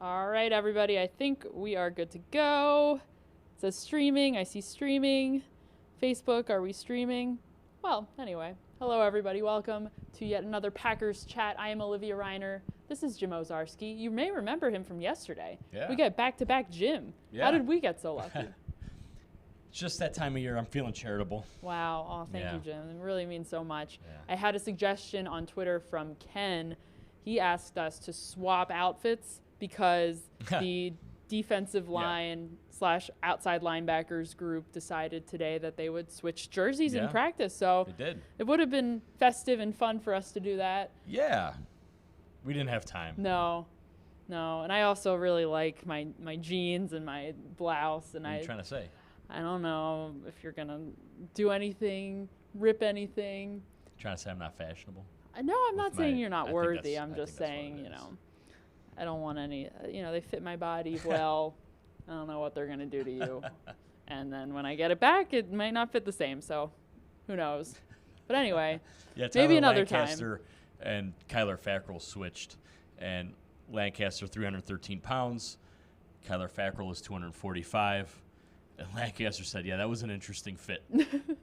All right, everybody. I think we are good to go. It says streaming. I see streaming. Facebook, are we streaming? Well, anyway. Hello, everybody. Welcome to yet another Packers Chat. I am Olivia Reiner. This is Jim Ozarski. You may remember him from yesterday. Yeah. We got back-to-back Jim. Yeah. How did we get so lucky? It's just that time of year. I'm feeling charitable. Wow. Oh, thank you, Jim. It really means so much. Yeah. I had a suggestion on Twitter from Ken. He asked us to swap outfits because the defensive line / outside linebackers group decided today that they would switch jerseys in practice. So They did. it would have been festive and fun for us to do that. Yeah. We didn't have time. No. And I also really like my jeans and my blouse. And What are you trying to say? I don't know if you're going to do anything, rip anything. Trying to say I'm not fashionable? No, I'm not saying you're not worthy. I'm I just think saying, I don't want any, they fit my body well. I don't know what they're going to do to you. And then when I get it back, it might not fit the same. So who knows? But anyway, maybe another Lancaster time. And Kyler Fackrell switched. And Lancaster, 313 pounds. Kyler Fackrell is 245. And Lancaster said, that was an interesting fit.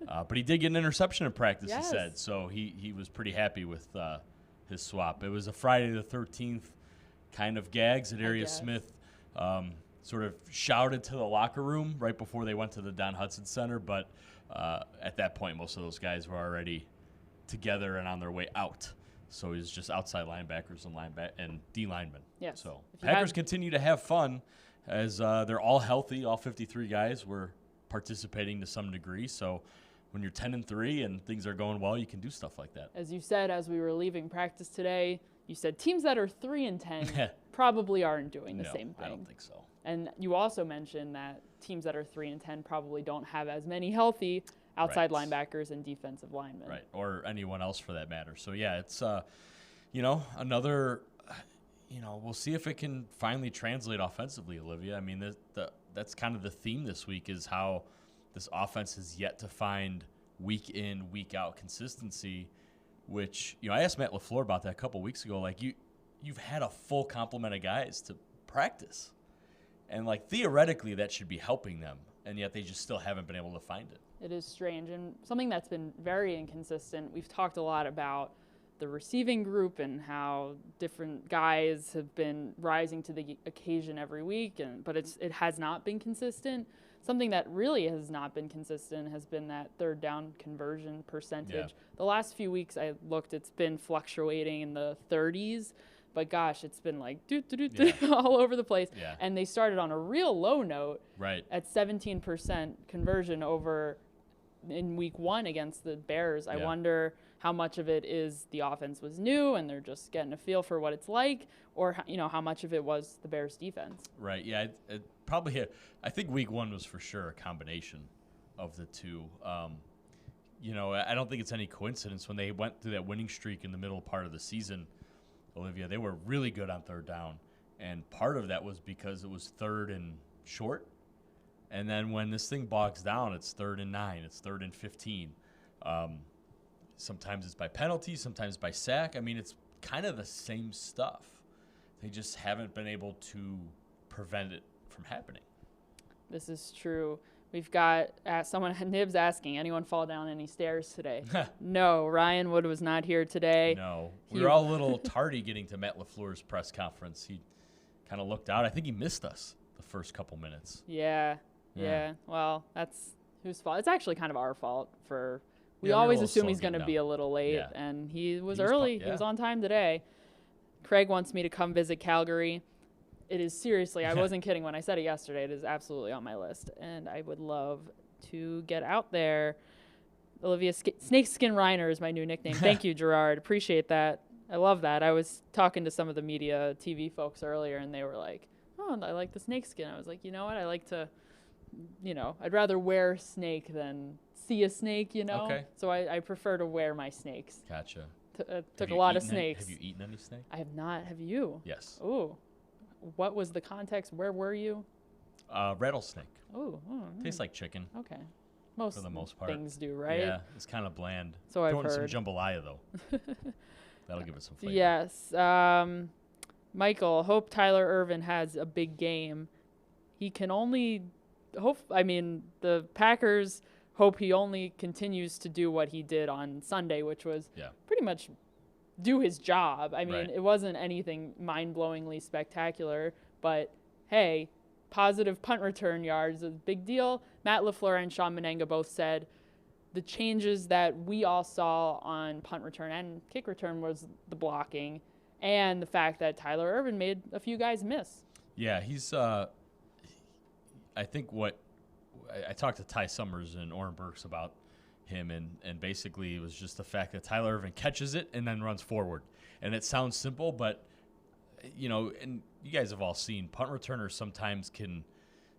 But he did get an interception in practice, Yes. he said. So he was pretty happy with his swap. It was a Friday the 13th kind of gags that Arius Smith sort of shouted to the locker room right before they went to the Don Hudson Center. But at that point, most of those guys were already together and on their way out. So it was just outside linebackers and D linemen. Yes. So Packers continue to have fun as they're all healthy. All 53 guys were participating to some degree. So when you're 10-3 and things are going well, you can do stuff like that. As you said, as we were leaving practice today, you said teams that are 3-10 probably aren't doing the same thing. I don't think so. And you also mentioned that teams that are 3-10 probably don't have as many healthy outside linebackers and defensive linemen. Right, or anyone else for that matter. So, it's, another, we'll see if it can finally translate offensively, Olivia. I mean, that's kind of the theme this week is how this offense has yet to find week in, week out consistency, which, I asked Matt LaFleur about that a couple weeks ago. Like, you've had a full complement of guys to practice. And, theoretically, that should be helping them, and yet they just still haven't been able to find it. It is strange, and something that's been very inconsistent. We've talked a lot about the receiving group and how different guys have been rising to the occasion every week, but it has not been consistent. Something that really has not been consistent has been that third down conversion percentage. Yeah. The last few weeks I looked, it's been fluctuating in the 30s. But gosh, it's been like all over the place. Yeah. And they started on a real low note at 17% conversion over in week 1 against the Bears. I wonder how much of it is the offense was new and they're just getting a feel for what it's like, or how much of it was the Bears defense. Right. Yeah. I think week 1 was for sure a combination of the two. I don't think it's any coincidence when they went through that winning streak in the middle part of the season. Olivia, they were really good on third down, and part of that was because it was 3rd and short, and then when this thing bogs down, it's 3rd and 9, it's 3rd and 15. Sometimes it's by penalty, sometimes by sack. I mean, it's kind of the same stuff. They just haven't been able to prevent it from happening. This is true. We've got someone, Nibs, asking, anyone fall down any stairs today? No, Ryan Wood was not here today. No. We were all a little tardy getting to Matt LaFleur's press conference. He kind of looked out. I think he missed us the first couple minutes. Yeah. Well, that's whose fault? It's actually kind of our fault. We always assume he's going to be a little late, and he was early. He was on time today. Craig wants me to come visit Calgary. It is seriously, I wasn't kidding when I said it yesterday. It is absolutely on my list, and I would love to get out there. Olivia Snakeskin Reiner is my new nickname. Thank you, Gerard. Appreciate that. I love that. I was talking to some of the media TV folks earlier, and they were like, oh, I like the snakeskin. I was like, you know what? I like to, I'd rather wear snake than see a snake, Okay. So I prefer to wear my snakes. Gotcha. Took a lot of snakes. Have you eaten any snake? I have not. Have you? Yes. Ooh. What was the context? Where were you? Rattlesnake. Ooh. Tastes like chicken. Okay. For the most part. Things do, right? Yeah, it's kind of bland. So I've heard. Some jambalaya, though. That'll give it some flavor. Yes. Michael, hope Tyler Ervin has a big game. He can only hope. I mean, the Packers hope he only continues to do what he did on Sunday, which was pretty much do his job. I mean, It wasn't anything mind-blowingly spectacular, but hey, positive punt return yards is a big deal. Matt LaFleur and Sean Menenga both said the changes that we all saw on punt return and kick return was the blocking and the fact that Tyler Ervin made a few guys miss. Yeah, he's I think I talked to Ty Summers and Oren Burks about him, and basically it was just the fact that Tyler Ervin catches it and then runs forward. And it sounds simple, but, and you guys have all seen punt returners sometimes can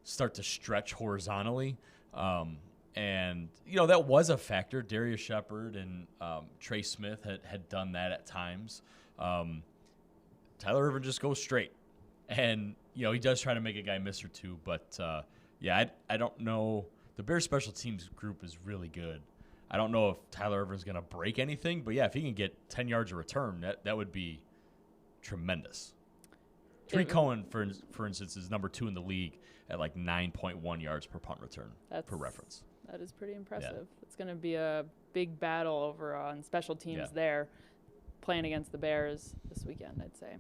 start to stretch horizontally. And, that was a factor. Darius Shepard and Trey Smith had done that at times. Tyler Ervin just goes straight. And, he does try to make a guy miss or two. But, I don't know. The Bears special teams group is really good. I don't know if Tyler Ervin's going to break anything. But, if he can get 10 yards of return, that would be tremendous. Tariq Cohen, for instance, is number 2 in the league at like 9.1 yards per punt return per reference. That is pretty impressive. Yeah. It's going to be a big battle over on special teams there, playing against the Bears this weekend, I'd say.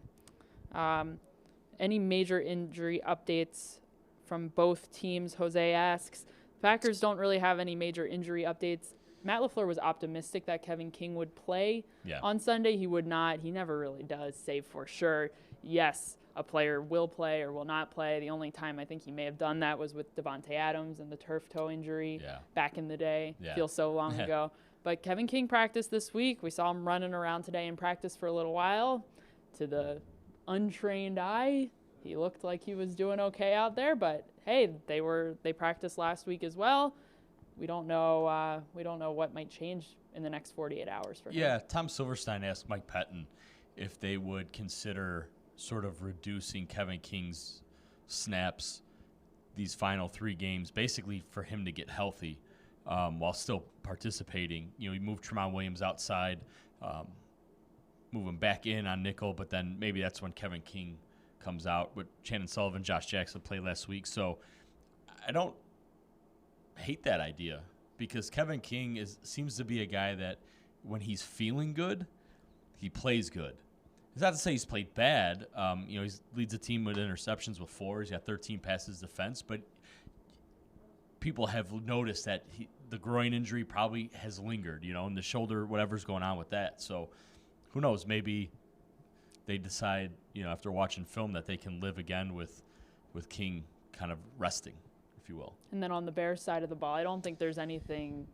Any major injury updates from both teams? Jose asks. Packers don't really have any major injury updates. Matt LaFleur was optimistic that Kevin King would play on Sunday. He would not. He never really does, save for sure. Yes, a player will play or will not play. The only time I think he may have done that was with Devontae Adams and the turf toe injury back in the day. Feels so long ago. But Kevin King practiced this week. We saw him running around today in practice for a little while. To the untrained eye, he looked like he was doing okay out there. But hey, they practiced last week as well. We don't know what might change in the next 48 hours for him. Yeah, Tom Silverstein asked Mike Pettin if they would consider sort of reducing Kevin King's snaps these final 3 games, basically for him to get healthy while still participating. He moved Tramon Williams outside, move him back in on nickel, but then maybe that's when Kevin King comes out. But Shannon Sullivan, Josh Jackson played last week, so I don't hate that idea because Kevin King seems to be a guy that when he's feeling good, he plays good. It's not to say he's played bad. He leads the team with interceptions with 4. He's got 13 passes defense, but people have noticed that the groin injury probably has lingered, and the shoulder, whatever's going on with that. So who knows? Maybe they decide, after watching film that they can live again with King kind of resting, if you will. And then on the Bears side of the ball, I don't think there's anything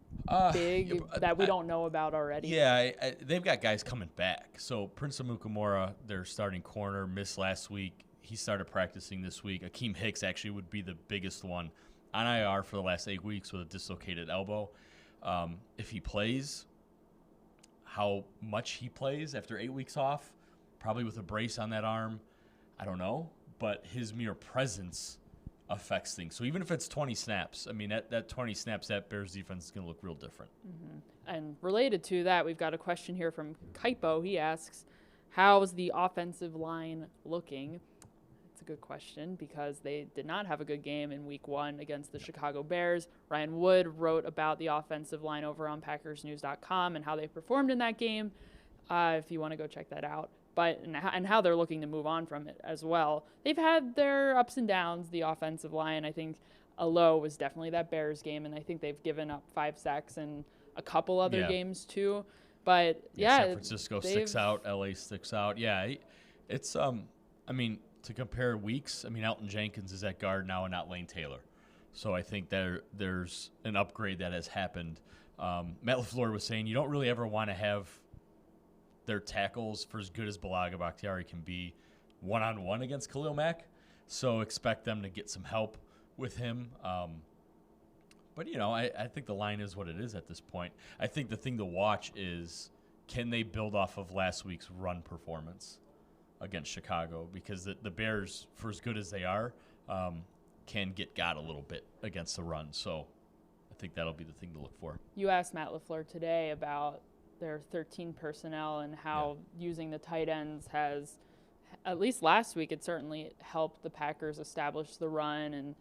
big that we don't know about already. Yeah, they've got guys coming back. So Prince Amukamara, their starting corner, missed last week. He started practicing this week. Akeem Hicks actually would be the biggest one on IR for the last 8 weeks with a dislocated elbow. If he plays, how much he plays after 8 weeks off, probably with a brace on that arm, I don't know. But his mere presence affects things. So even if it's 20 snaps, I mean, that 20 snaps, that Bears defense is going to look real different. Mm-hmm. And related to that, we've got a question here from Kaipo. He asks, how's the offensive line looking? It's a good question because they did not have a good game in week 1 against the Chicago Bears. Ryan Wood wrote about the offensive line over on PackersNews.com and how they performed in that game, if you want to go check that out. But and how they're looking to move on from it as well. They've had their ups and downs, the offensive line. I think a low was definitely that Bears game, and I think they've given up 5 sacks in a couple other games too. But San Francisco sticks out, LA sticks out. Yeah, it's I mean, to compare weeks, I mean, Elton Jenkins is at guard now and not Lane Taylor. So I think there's an upgrade that has happened. Matt LaFleur was saying you don't really ever want to have their tackles, for as good as Balaga Bakhtiari can be, one-on-one against Khalil Mack. So expect them to get some help with him. But, I think the line is what it is at this point. I think the thing to watch is, can they build off of last week's run performance against Chicago? Because the Bears, for as good as they are, can get got a little bit against the run. So I think that'll be the thing to look for. You asked Matt LaFleur today about their 13 personnel and how using the tight ends has at least last week, it certainly helped the Packers establish the run and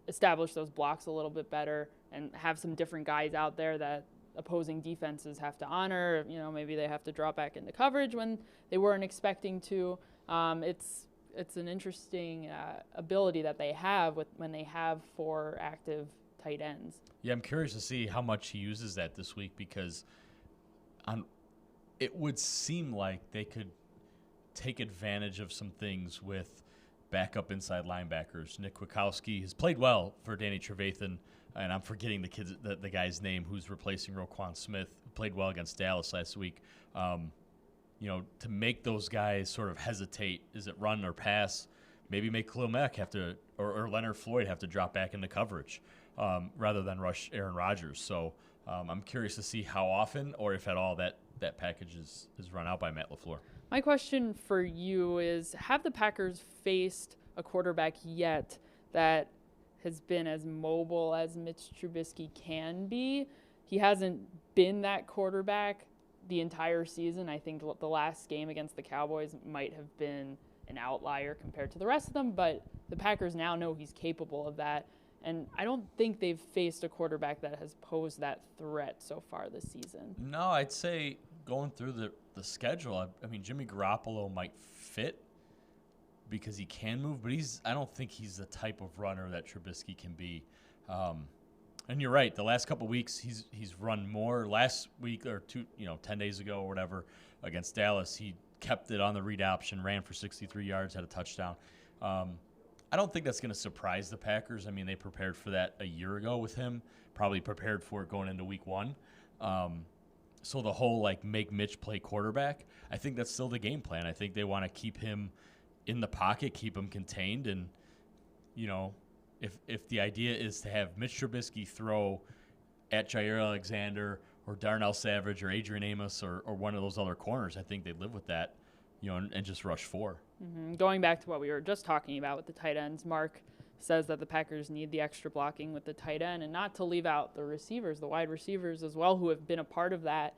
establish those blocks a little bit better and have some different guys out there that opposing defenses have to honor. Maybe they have to drop back into coverage when they weren't expecting to. It's an interesting ability that they have when they have 4 active tight ends. Yeah, I'm curious to see how much he uses that this week, because it would seem like they could take advantage of some things with backup inside linebackers. Nick Kwiatkowski has played well for Danny Trevathan, and I'm forgetting the guy's name who's replacing Roquan Smith, who played well against Dallas last week. To make those guys sort of hesitate, is it run or pass? Maybe make Khalil Mack have to, or Leonard Floyd have to drop back into coverage rather than rush Aaron Rodgers. So I'm curious to see how often, or if at all, that package is run out by Matt LaFleur. My question for you is, have the Packers faced a quarterback yet that has been as mobile as Mitch Trubisky can be? He hasn't been that quarterback the entire season. I think the last game against the Cowboys might have been an outlier compared to the rest of them, but the Packers now know he's capable of that. And I don't think they've faced a quarterback that has posed that threat so far this season. No, I'd say going through the schedule, I mean, Jimmy Garoppolo might fit because he can move, but I don't think he's the type of runner that Trubisky can be. And you're right, the last couple of weeks he's run more. Last week or 10 days ago or whatever against Dallas, he kept it on the read option, ran for 63 yards, had a touchdown. I don't think that's going to surprise the Packers. I mean, they prepared for that a year ago with him, probably prepared for it going into week 1. So the whole, make Mitch play quarterback, I think that's still the game plan. I think they want to keep him in the pocket, keep him contained, and, if the idea is to have Mitch Trubisky throw at Jair Alexander or Darnell Savage or Adrian Amos or one of those other corners, I think they'd live with that, and just rush 4. Mm-hmm. Going back to what we were just talking about with the tight ends, Mark says that the Packers need the extra blocking with the tight end, and not to leave out the receivers, the wide receivers as well, who have been a part of that,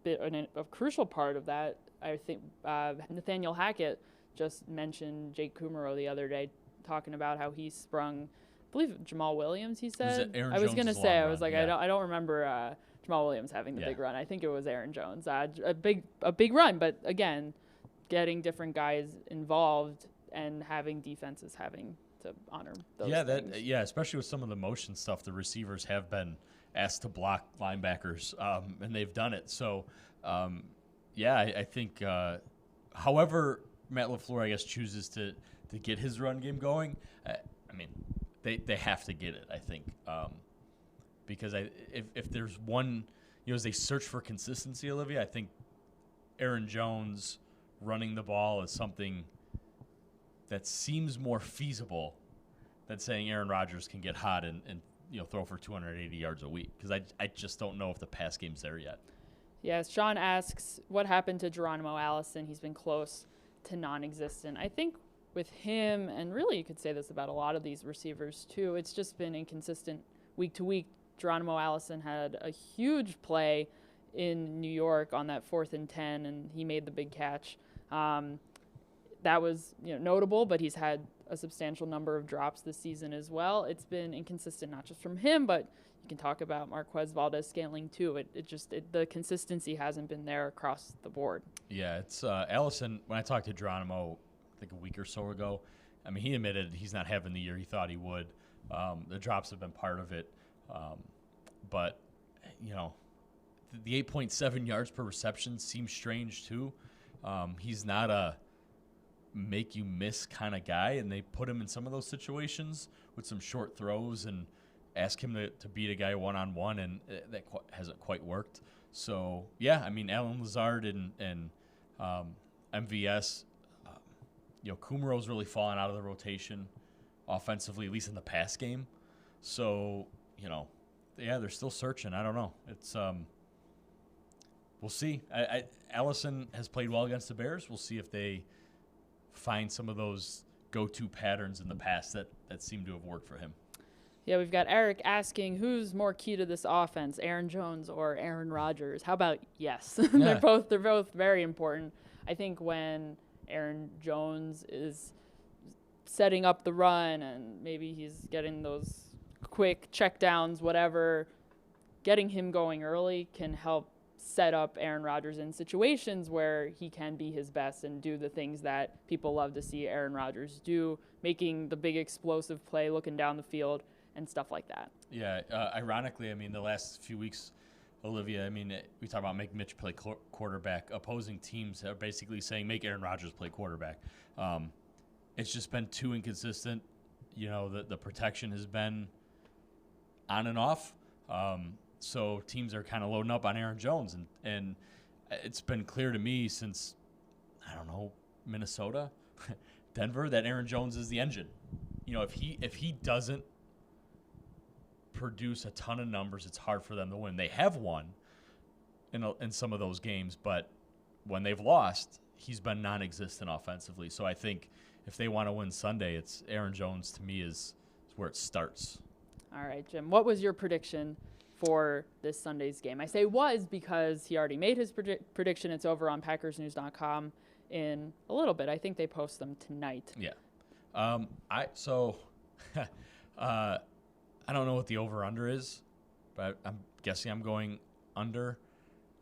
a crucial part of that. I think Nathaniel Hackett just mentioned Jake Kumaro the other day, talking about how he sprung, I believe Jamal Williams, he said. I was going to say, I was like, yeah. I don't remember Jamal Williams having the big run. I think it was Aaron Jones. A big run, but again, getting different guys involved and having defenses having to honor those things. Especially with some of the motion stuff, the receivers have been asked to block linebackers, and they've done it. So, I think however Matt LaFleur, I guess, chooses to get his run game going, they have to get it, I think, because if there's one, as they search for consistency, Olivia, I think Aaron Jones running the ball is something that seems more feasible than saying Aaron Rodgers can get hot and throw for 280 yards a week, because I just don't know if the pass game's there yet. Yes, Sean asks, what happened to Geronimo Allison? He's been close to non-existent. I think with him, and really you could say this about a lot of these receivers too, it's just been inconsistent week to week. Geronimo Allison had a huge play in New York on that 4th and 10, and he made the big catch. That was notable, but he's had a substantial number of drops this season as well. It's been inconsistent, not just from him, but you can talk about Marquez Valdez-Scantling too. The consistency hasn't been there across the board. Yeah, it's Allison. When I talked to Geronimo, I think a week or so ago, he admitted he's not having the year he thought he would. The drops have been part of it, but the 8.7 yards per reception seems strange too. He's not a make you miss kind of guy, and they put him in some of those situations with some short throws and ask him to beat a guy one-on-one, and that hasn't quite worked. So, Alan Lazard and MVS, Kumero's really fallen out of the rotation offensively, at least in the pass game. So, they're still searching. I don't know. It's we'll see. Allison has played well against the Bears. We'll see if they find some of those go-to patterns in the past that seem to have worked for him. Yeah, we've got Eric asking, who's more key to this offense, Aaron Jones or Aaron Rodgers? How about yes? They're both very important. I think when Aaron Jones is setting up the run, and maybe he's getting those quick checkdowns, whatever. Getting him going early can help set up Aaron Rodgers in situations where he can be his best and do the things that people love to see Aaron Rodgers do, making the big explosive play, looking down the field, and stuff like that. Yeah, ironically, I mean, the last few weeks, Olivia, I mean, we talk about make Mitch play quarterback. Opposing teams are basically saying make Aaron Rodgers play quarterback. It's just been too inconsistent. You know, the protection has been on and off. So teams are kind of loading up on Aaron Jones. And it's been clear to me since, I don't know, Minnesota, Denver, that Aaron Jones is the engine. You know, if he doesn't produce a ton of numbers, it's hard for them to win. They have won in some of those games, but when they've lost, he's been non-existent offensively. So I think if they want to win Sunday, it's Aaron Jones, to me, is where it starts. All right, Jim, what was your prediction for this Sunday's game? I say was because he already made his prediction. It's over on PackersNews.com in a little bit. I think they post them tonight. Yeah. I don't know what the over-under is, but I'm guessing I'm going under.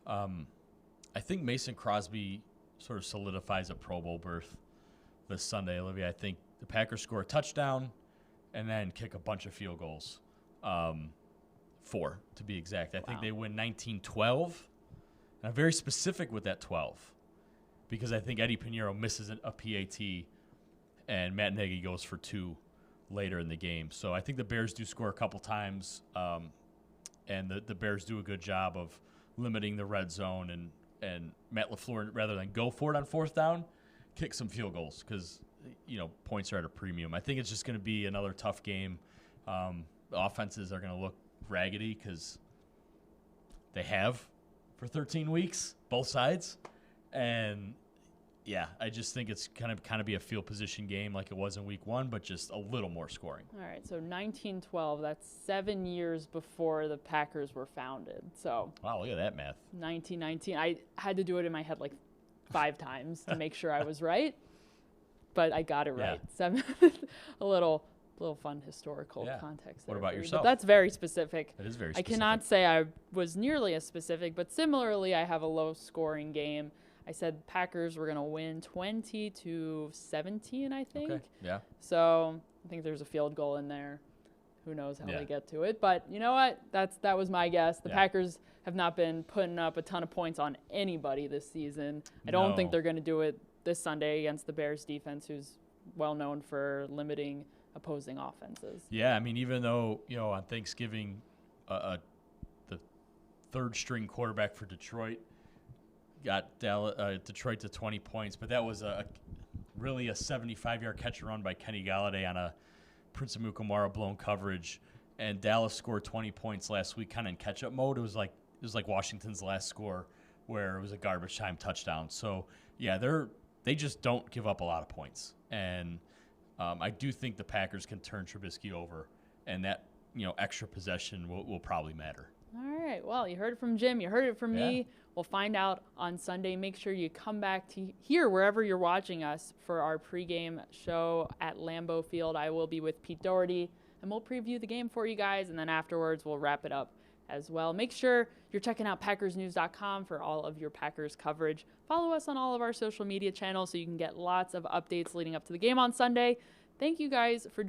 I think Mason Crosby sort of solidifies a Pro Bowl berth this Sunday, Olivia. I think the Packers score a touchdown and then kick a bunch of field goals. 4, to be exact. I think they win 19-12. And I'm very specific with that 12 because I think Eddie Pinheiro misses a PAT and Matt Nagy goes for 2 later in the game. So I think the Bears do score a couple times, and the Bears do a good job of limiting the red zone, and Matt LaFleur, rather than go for it on 4th down, kick some field goals because, you know, points are at a premium. I think it's just going to be another tough game. The offenses are going to look raggedy because they have for 13 weeks, both sides. And, yeah, I just think it's kind of be a field position game like it was in week 1, but just a little more scoring. All right, so 1912, that's 7 years before the Packers were founded. So wow, look at that math. 1919. I had to do it in my head like 5 times to make sure I was right, but I got it right. 7, a little fun historical context there. What about yourself? But that's very specific. It is very specific. I cannot say I was nearly as specific, but similarly, I have a low-scoring game. I said Packers were going to win 20-17, I think. Okay. Yeah. So I think there's a field goal in there. Who knows how they get to it. But you know what? That was my guess. The Packers have not been putting up a ton of points on anybody this season. I don't think they're going to do it this Sunday against the Bears defense, who's well known for limiting opposing offenses. Yeah, I mean, even though, you know, on Thanksgiving, the 3rd-string quarterback for Detroit got Detroit to 20 points, but that was really a 75-yard catch and run by Kenny Galladay on a Prince Amukamara blown coverage, and Dallas scored 20 points last week, kind of in catch-up mode. It was like Washington's last score, where it was a garbage time touchdown. So yeah, they just don't give up a lot of points, and I do think the Packers can turn Trubisky over, and that, you know, extra possession will probably matter. All right. Well, you heard it from Jim. You heard it from me. We'll find out on Sunday. Make sure you come back to here, wherever you're watching us, for our pregame show at Lambeau Field. I will be with Pete Doherty, and we'll preview the game for you guys, and then afterwards we'll wrap it up as well. Make sure you're checking out PackersNews.com for all of your Packers coverage. Follow us on all of our social media channels so you can get lots of updates leading up to the game on Sunday. Thank you guys for joining.